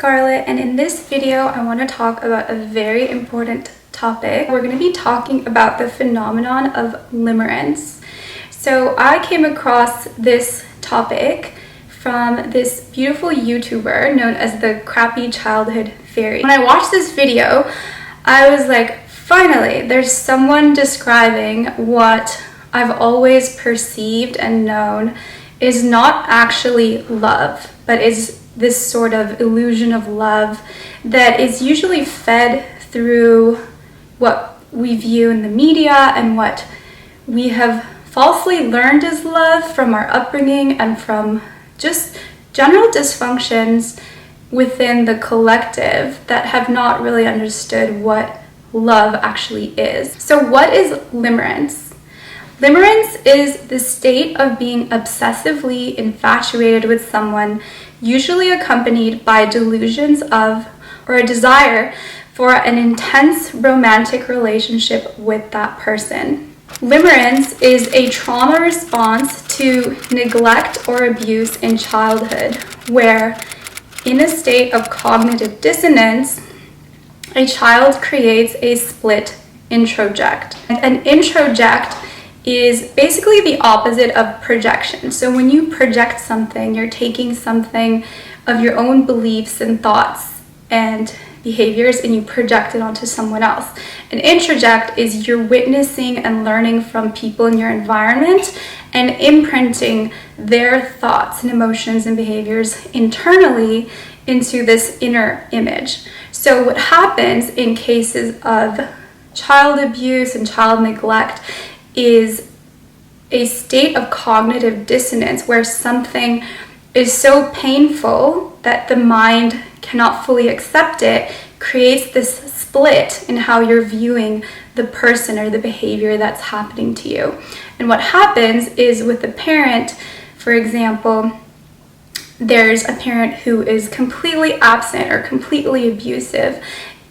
Scarlett, and in this video I want to talk about a very important topic. We're going to be talking about the phenomenon of limerence. So I came across this topic from this beautiful YouTuber known as the Crappy Childhood Fairy. When I watched this video, I was like, finally, there's someone describing what I've always perceived and known is not actually love, but is this sort of illusion of love that is usually fed through what we view in the media and what we have falsely learned as love from our upbringing and from just general dysfunctions within the collective that have not really understood what love actually is. So what is limerence? Limerence is the state of being obsessively infatuated with someone, usually accompanied by delusions of or a desire for an intense romantic relationship with that person. Limerence is a trauma response to neglect or abuse in childhood, where in a state of cognitive dissonance, a child creates a split introject. An introject is basically the opposite of projection. So when you project something, you're taking something of your own beliefs and thoughts and behaviors and you project it onto someone else. An introject is you're witnessing and learning from people in your environment and imprinting their thoughts and emotions and behaviors internally into this inner image. So what happens in cases of child abuse and child neglect is a state of cognitive dissonance where something is so painful that the mind cannot fully accept it, creates this split in how you're viewing the person or the behavior that's happening to you. And what happens is with a parent, for example, there's a parent who is completely absent or completely abusive,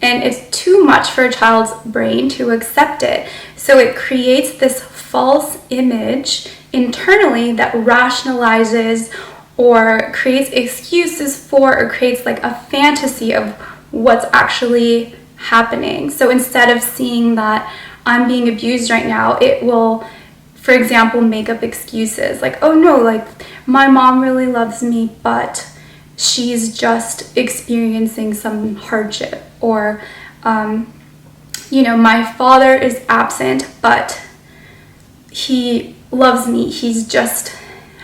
and it's too much for a child's brain to accept it. So it creates this false image internally that rationalizes or creates excuses for or creates like a fantasy of what's actually happening. So instead of seeing that I'm being abused right now, it will, for example, make up excuses like, oh no, like my mom really loves me, but she's just experiencing some hardship, or my father is absent, but he loves me, he's just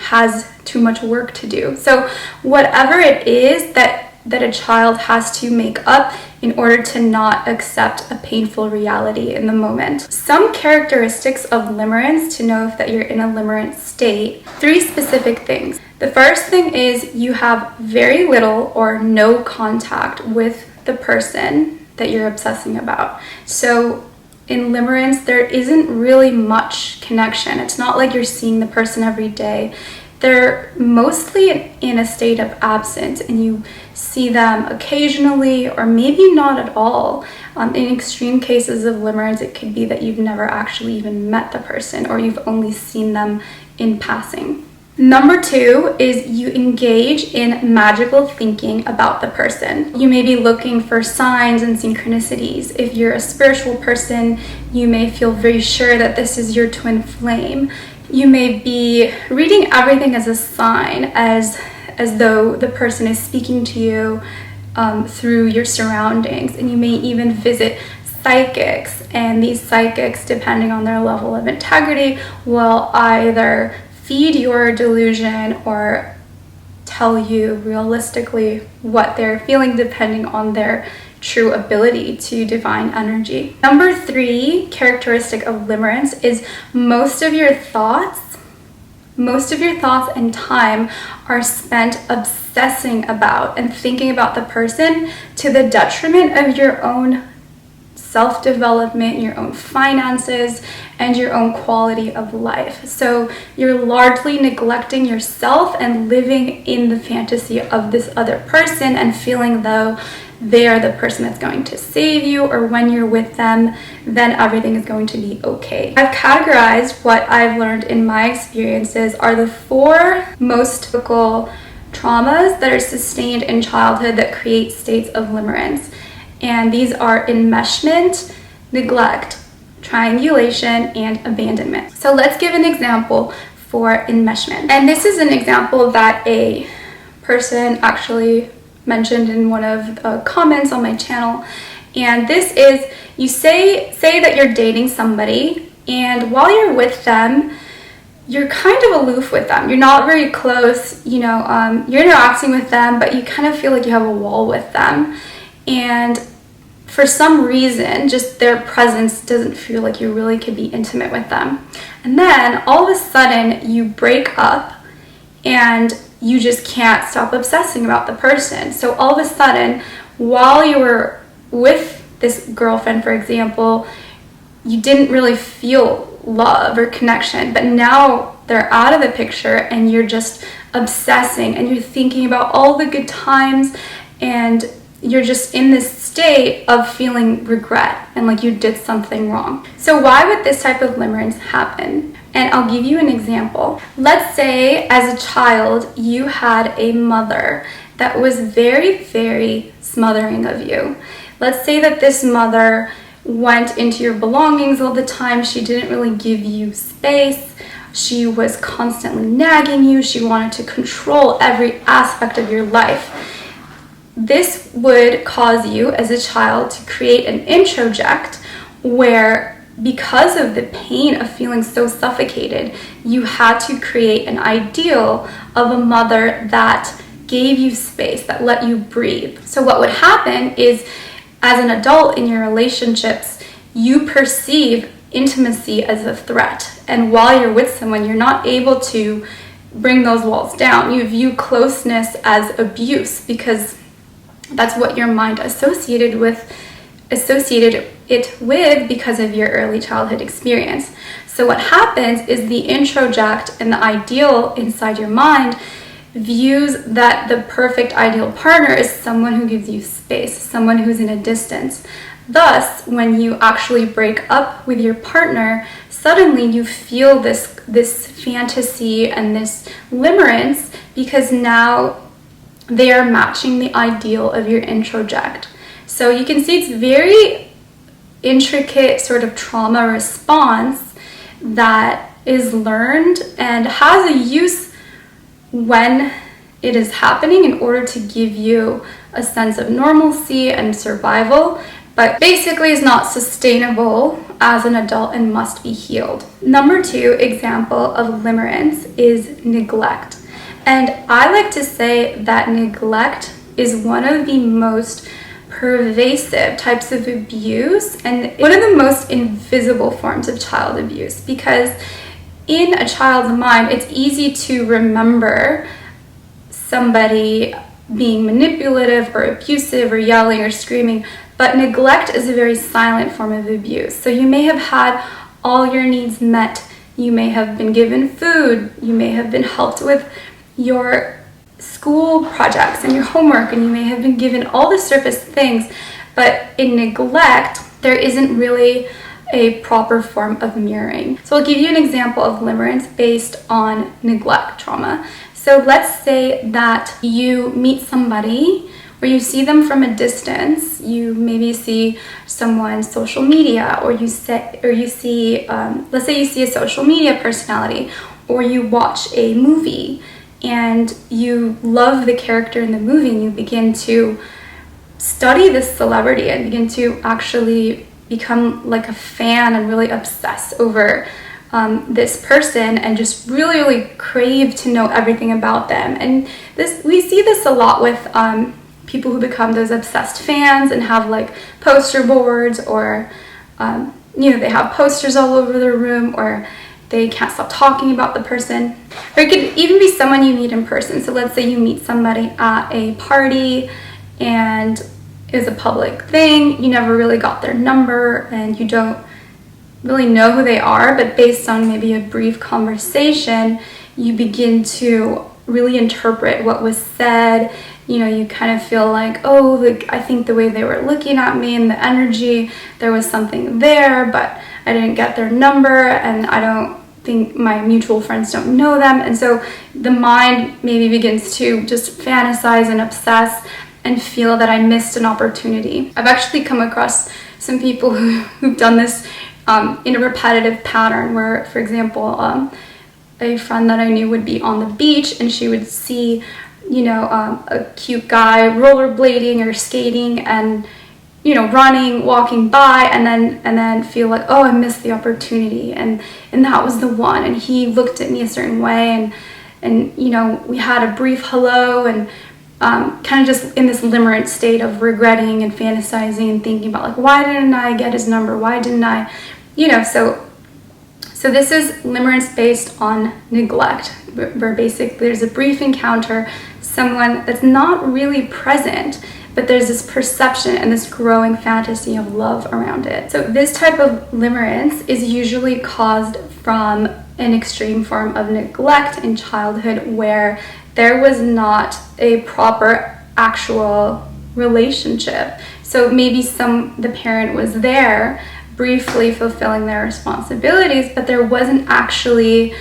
has too much work to do. So whatever it is that a child has to make up in order to not accept a painful reality in the moment. Some characteristics of limerence to know if that you're in a limerent state: 3 specific things. The first thing is you have very little or no contact with the person that you're obsessing about. So in limerence, there isn't really much connection. It's not like you're seeing the person every day. They're mostly in a state of absence and you see them occasionally or maybe not at all. In extreme cases of limerence, it could be that you've never actually even met the person or you've only seen them in passing. Number 2 is you engage in magical thinking about the person. You may be looking for signs and synchronicities. If you're a spiritual person, you may feel very sure that this is your twin flame. You may be reading everything as a sign, as though the person is speaking to you through your surroundings. And you may even visit psychics, and these psychics, depending on their level of integrity, will either feed your delusion or tell you realistically what they're feeling depending on their true ability to divine energy. Number 3 characteristic of limerence is most of your thoughts and time are spent obsessing about and thinking about the person to the detriment of your own self-development, your own finances, and your own quality of life. So you're largely neglecting yourself and living in the fantasy of this other person and feeling though they are the person that's going to save you, or when you're with them, then everything is going to be okay. I've categorized what I've learned in my experiences are the 4 most typical traumas that are sustained in childhood that create states of limerence. And these are enmeshment, neglect, triangulation, and abandonment. So let's give an example for enmeshment. And this is an example that a person actually mentioned in one of the comments on my channel. And this is, you say that you're dating somebody, and while you're with them, you're kind of aloof with them. You're not very close, you're interacting with them, but you kind of feel like you have a wall with them. And for some reason, just their presence doesn't feel like you really could be intimate with them. And then all of a sudden you break up and you just can't stop obsessing about the person. So all of a sudden, while you were with this girlfriend, for example, you didn't really feel love or connection, but now they're out of the picture and you're just obsessing and you're thinking about all the good times, and you're just in this state of feeling regret and like you did something wrong. So why would this type of limerence happen? And I'll give you an example. Let's say as a child you had a mother that was very, very smothering of you. Let's say that this mother went into your belongings all the time. She didn't really give you space. She was constantly nagging you. She wanted to control every aspect of your life. This would cause you as a child to create an introject where, because of the pain of feeling so suffocated, you had to create an ideal of a mother that gave you space, that let you breathe. So what would happen is, as an adult in your relationships, you perceive intimacy as a threat. And while you're with someone, you're not able to bring those walls down. You view closeness as abuse because that's what your mind associated it with because of your early childhood experience. So what happens is the introject and the ideal inside your mind views that the perfect ideal partner is someone who gives you space, someone who's in a distance. Thus, when you actually break up with your partner, suddenly you feel this fantasy and this limerence because now they are matching the ideal of your introject. So you can see it's very intricate sort of trauma response that is learned and has a use when it is happening in order to give you a sense of normalcy and survival, but basically is not sustainable as an adult and must be healed. Number 2 example of limerence is neglect. And I like to say that neglect is one of the most pervasive types of abuse and one of the most invisible forms of child abuse, because in a child's mind, it's easy to remember somebody being manipulative or abusive or yelling or screaming, but neglect is a very silent form of abuse. So you may have had all your needs met, you may have been given food, you may have been helped with your school projects and your homework, and you may have been given all the surface things, but in neglect, there isn't really a proper form of mirroring. So I'll give you an example of limerence based on neglect trauma. So let's say that you meet somebody or you see them from a distance. You maybe see someone's social media, or let's say you see a social media personality, or you watch a movie and you love the character in the movie and you begin to study this celebrity and begin to actually become like a fan and really obsess over this person and just really, really crave to know everything about them. And we see this a lot with people who become those obsessed fans and have like poster boards, or they have posters all over their room, or they can't stop talking about the person. Or it could even be someone you meet in person. So let's say you meet somebody at a party and it was a public thing, you never really got their number and you don't really know who they are, but based on maybe a brief conversation, you begin to really interpret what was said. You kind of feel like, I think the way they were looking at me and the energy, there was something there, but I didn't get their number and I don't think my mutual friends don't know them. And so the mind maybe begins to just fantasize and obsess and feel that I missed an opportunity. I've actually come across some people who've done this in a repetitive pattern where, for example, a friend that I knew would be on the beach and she would see, a cute guy rollerblading or skating and, running, walking by, and then feel like, oh, I missed the opportunity, and that was the one, and he looked at me a certain way, and we had a brief hello, and kind of just in this limerent state of regretting and fantasizing and thinking about, like, why didn't I get his number? Why didn't I, so this is limerence based on neglect, where basically there's a brief encounter, someone that's not really present, but there's this perception and this growing fantasy of love around it. So this type of limerence is usually caused from an extreme form of neglect in childhood where there was not a proper actual relationship. So maybe the parent was there briefly fulfilling their responsibilities, but there wasn't actually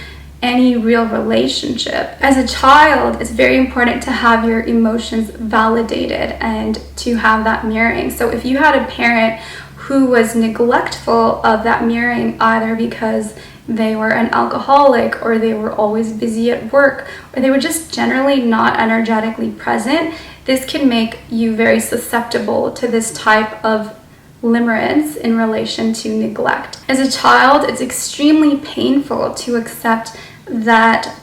any real relationship. As a child, it's very important to have your emotions validated and to have that mirroring. So if you had a parent who was neglectful of that mirroring, either because they were an alcoholic or they were always busy at work or they were just generally not energetically present, this can make you very susceptible to this type of limerence in relation to neglect. As a child, it's extremely painful to accept that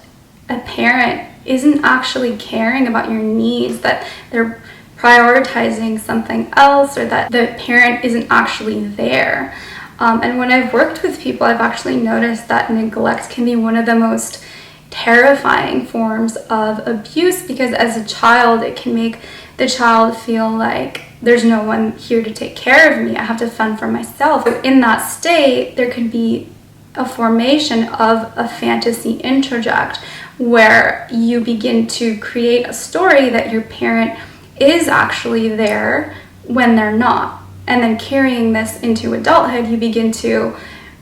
a parent isn't actually caring about your needs, that they're prioritizing something else, or that the parent isn't actually there. And when I've worked with people, I've actually noticed that neglect can be one of the most terrifying forms of abuse, because as a child, it can make the child feel like there's no one here to take care of me. I have to fend for myself. So in that state, there can be a formation of a fantasy introject where you begin to create a story that your parent is actually there when they're not. And then carrying this into adulthood, you begin to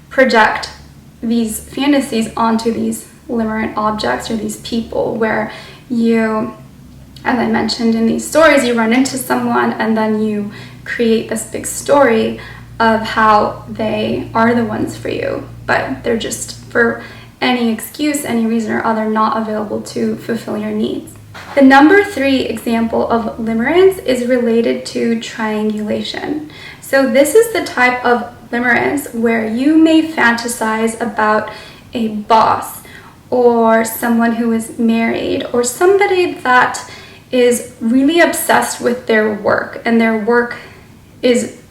project these fantasies onto these limerent objects or these people where you, as I mentioned in these stories, you run into someone and then you create this big story of how they are the ones for you, but they're just, for any excuse, any reason or other, not available to fulfill your needs. The number 3 example of limerence is related to triangulation. So this is the type of limerence where you may fantasize about a boss or someone who is married or somebody that is really obsessed with their work and their work is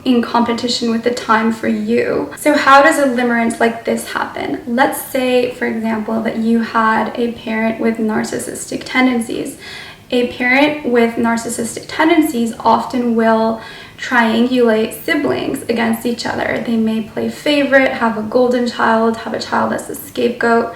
in competition with the time for you. So how does a limerence like this happen? Let's say, for example, that you had a parent with narcissistic tendencies. A parent with narcissistic tendencies often will triangulate siblings against each other. They may play favorite, have a golden child, have a child as a scapegoat.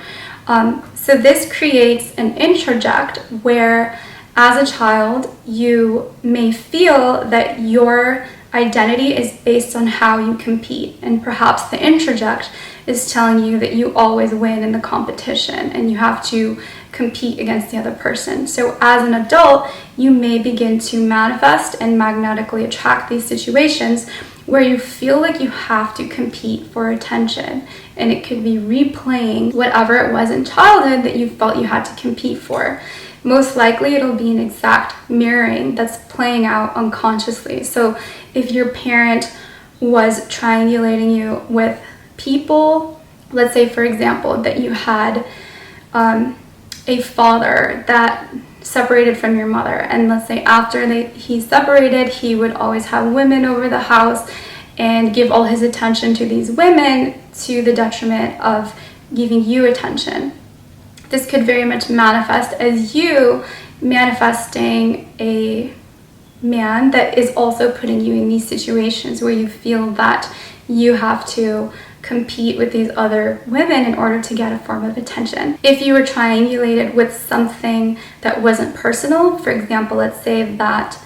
So this creates an introject where, as a child, you may feel that your identity is based on how you compete, and perhaps the introject is telling you that you always win in the competition and you have to compete against the other person. So as an adult, you may begin to manifest and magnetically attract these situations where you feel like you have to compete for attention, and it could be replaying whatever it was in childhood that you felt you had to compete for. Most likely it'll be an exact mirroring that's playing out unconsciously. So if your parent was triangulating you with people, let's say, for example, that you had a father that separated from your mother, and let's say after he separated, he would always have women over the house and give all his attention to these women to the detriment of giving you attention. This could very much manifest as you manifesting a man that is also putting you in these situations where you feel that you have to compete with these other women in order to get a form of attention. If you were triangulated with something that wasn't personal, for example, let's say that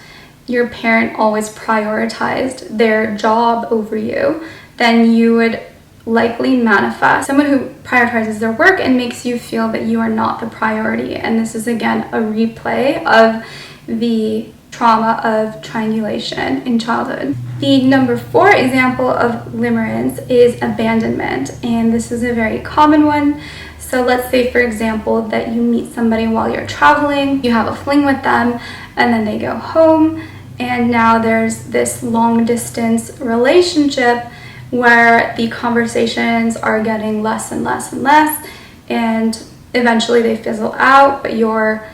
your parent always prioritized their job over you, then you would likely manifest someone who prioritizes their work and makes you feel that you are not the priority. And this is again a replay of the trauma of triangulation in childhood. The number 4 example of limerence is abandonment, and this is a very common one. So let's say, for example, that you meet somebody while you're traveling, you have a fling with them, and then they go home, and now there's this long distance relationship where the conversations are getting less and less and less, and eventually they fizzle out, but your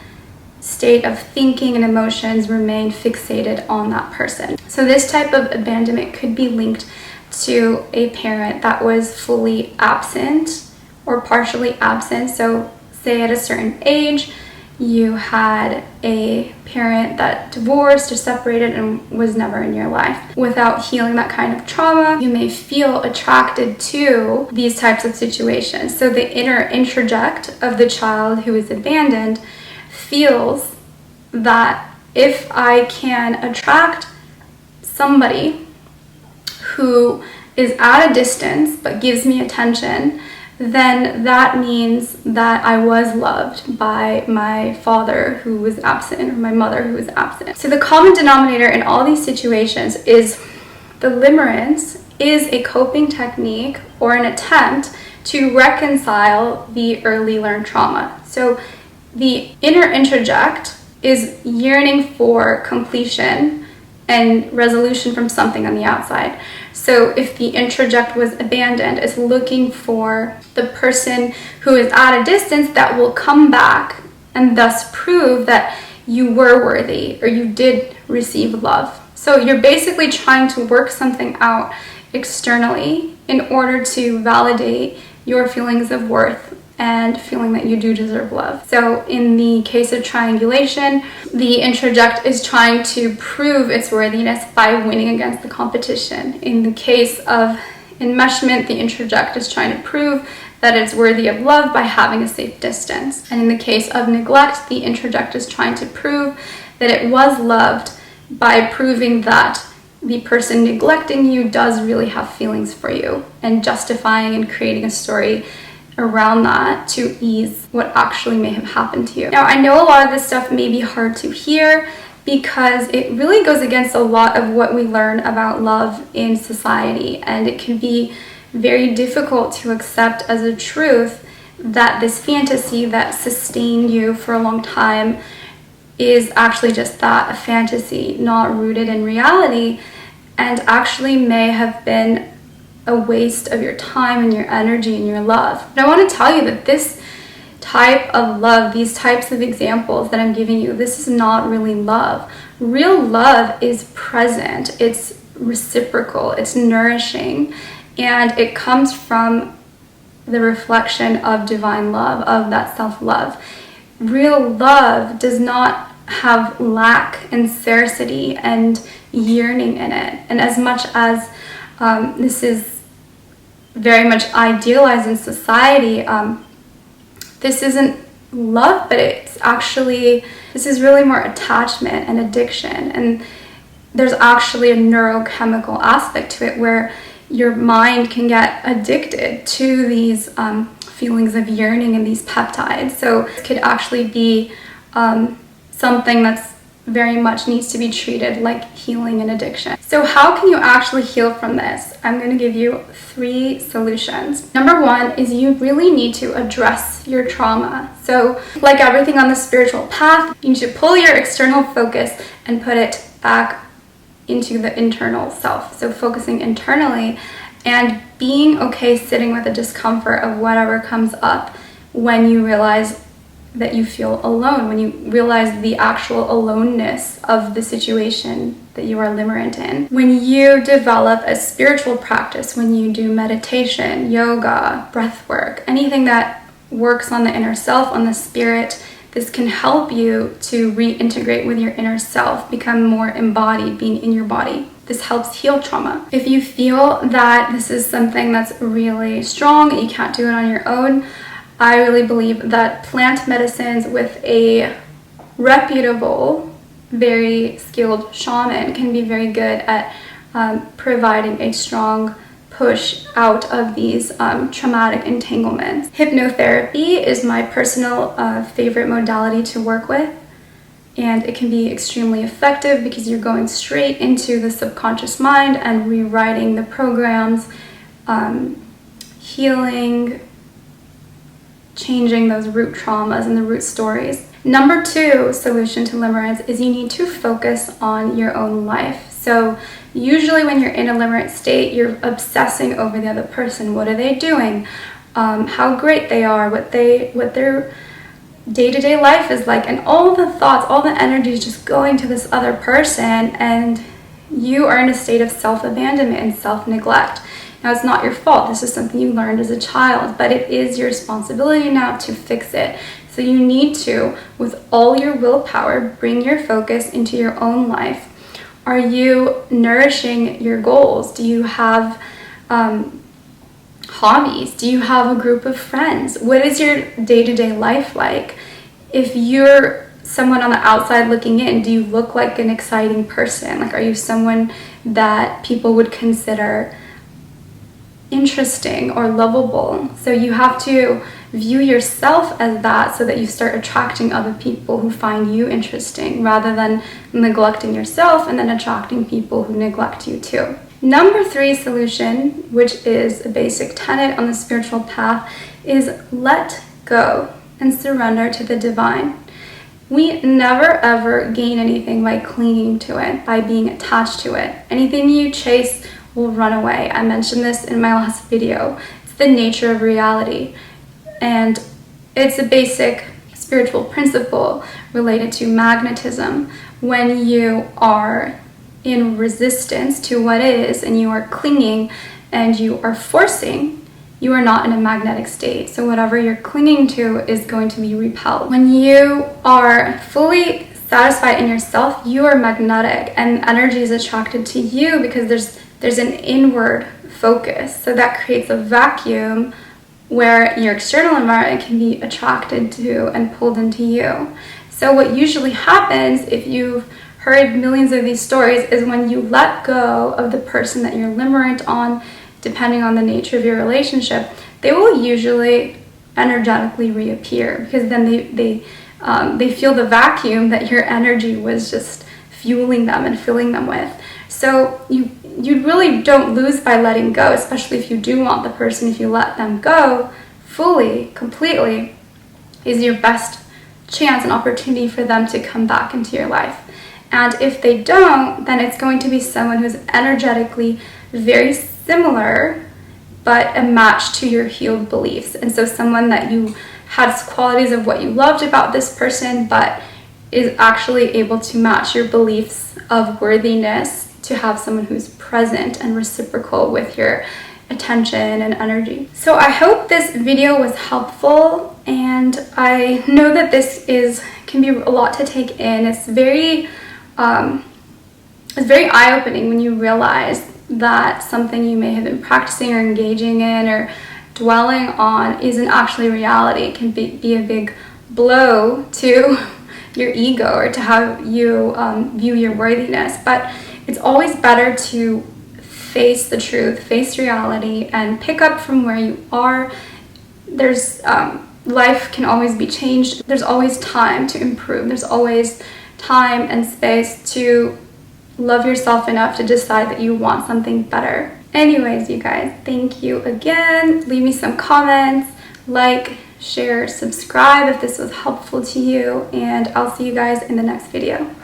state of thinking and emotions remain fixated on that person. So this type of abandonment could be linked to a parent that was fully absent or partially absent. So say at a certain age, you had a parent that divorced or separated and was never in your life. Without healing that kind of trauma, you may feel attracted to these types of situations. So the inner introject of the child who is abandoned feels that if I can attract somebody who is at a distance but gives me attention, then that means that I was loved by my father who was absent or my mother who was absent. So the common denominator in all these situations is the limerence is a coping technique or an attempt to reconcile the early learned trauma. So the inner introject is yearning for completion and resolution from something on the outside. So if the introject was abandoned, it's looking for the person who is at a distance that will come back and thus prove that you were worthy or you did receive love. So you're basically trying to work something out externally in order to validate your feelings of worth and feeling that you do deserve love. So in the case of triangulation, the introject is trying to prove its worthiness by winning against the competition. In the case of enmeshment, the introject is trying to prove that it's worthy of love by having a safe distance. And in the case of neglect, the introject is trying to prove that it was loved by proving that the person neglecting you does really have feelings for you, and justifying and creating a story around that to ease what actually may have happened to you. Now, I know a lot of this stuff may be hard to hear because it really goes against a lot of what we learn about love in society, and it can be very difficult to accept as a truth that this fantasy that sustained you for a long time is actually just that, a fantasy, not rooted in reality, and actually may have been a waste of your time and your energy and your love. And I want to tell you that this type of love, these types of examples that I'm giving you, this is not really love. Real love is present, it's reciprocal, it's nourishing, and it comes from the reflection of divine love, of that self-love. Real love does not have lack and scarcity and yearning in it. And as much as this is very much idealized in society, this isn't love, but it's actually, this is really more attachment and addiction. And there's actually a neurochemical aspect to it where your mind can get addicted to these feelings of yearning and these peptides. So it could actually be something that's very much needs to be treated like healing and addiction. So how can you actually heal from this? I'm going to give you 3 solutions. Number 1 is you really need to address your trauma. So like everything on the spiritual path, you need to pull your external focus and put it back into the internal self. So focusing internally and being okay sitting with the discomfort of whatever comes up when you realize that you feel alone, when you realize the actual aloneness of the situation that you are limerent in. When you develop a spiritual practice, when you do meditation, yoga, breath work, anything that works on the inner self, on the spirit, this can help you to reintegrate with your inner self, become more embodied, being in your body. This helps heal trauma. If you feel that this is something that's really strong, you can't do it on your own, I really believe that plant medicines with a reputable, very skilled shaman can be very good at providing a strong push out of these traumatic entanglements. Hypnotherapy is my personal favorite modality to work with, and it can be extremely effective because you're going straight into the subconscious mind and rewriting the programs, healing, changing those root traumas and the root stories. Number 2 solution to limerence is you need to focus on your own life. So usually when you're in a limerence state, you're obsessing over the other person. What are they doing? How great they are, what their day-to-day life is like, and all the thoughts, all the energy is just going to this other person, and you are in a state of self-abandonment and self-neglect. Now, it's not your fault. This is something you learned as a child, but it is your responsibility now to fix it. So you need to, with all your willpower, bring your focus into your own life. Are you nourishing your goals? Do you have hobbies? Do you have a group of friends? What is your day-to-day life like? If you're someone on the outside looking in, do you look like an exciting person? Like, are you someone that people would consider interesting or lovable? So you have to view yourself as that so that you start attracting other people who find you interesting, rather than neglecting yourself and then attracting people who neglect you too. Number 3 solution, which is a basic tenet on the spiritual path, is let go and surrender to the divine. We never ever gain anything by clinging to it, by being attached to it. Anything you chase will run away. I mentioned this in my last video. It's the nature of reality. And it's a basic spiritual principle related to magnetism. When you are in resistance to what is, and you are clinging and you are forcing, you are not in a magnetic state. So whatever you're clinging to is going to be repelled. When you are fully satisfied in yourself, you are magnetic, and energy is attracted to you because there's an inward focus. So that creates a vacuum where your external environment can be attracted to and pulled into you. So what usually happens, if you've heard millions of these stories, is when you let go of the person that you're limerent on, depending on the nature of your relationship, they will usually energetically reappear, because then they feel the vacuum that your energy was just fueling them and filling them with. So you really don't lose by letting go, especially if you do want the person. If you let them go fully, completely, is your best chance and opportunity for them to come back into your life. And if they don't, then it's going to be someone who's energetically very similar, but a match to your healed beliefs. And so someone that you had qualities of what you loved about this person, but is actually able to match your beliefs of worthiness, to have someone who's present and reciprocal with your attention and energy. So I hope this video was helpful, and I know that this can be a lot to take in. It's very eye-opening when you realize that something you may have been practicing or engaging in or dwelling on isn't actually reality. It can be a big blow to your ego, or to how you view your worthiness. But it's always better to face the truth, face reality, and pick up from where you are. There's life can always be changed. There's always time to improve. There's always time and space to love yourself enough to decide that you want something better. Anyways, you guys, thank you again. Leave me some comments, like, share, subscribe if this was helpful to you, and I'll see you guys in the next video.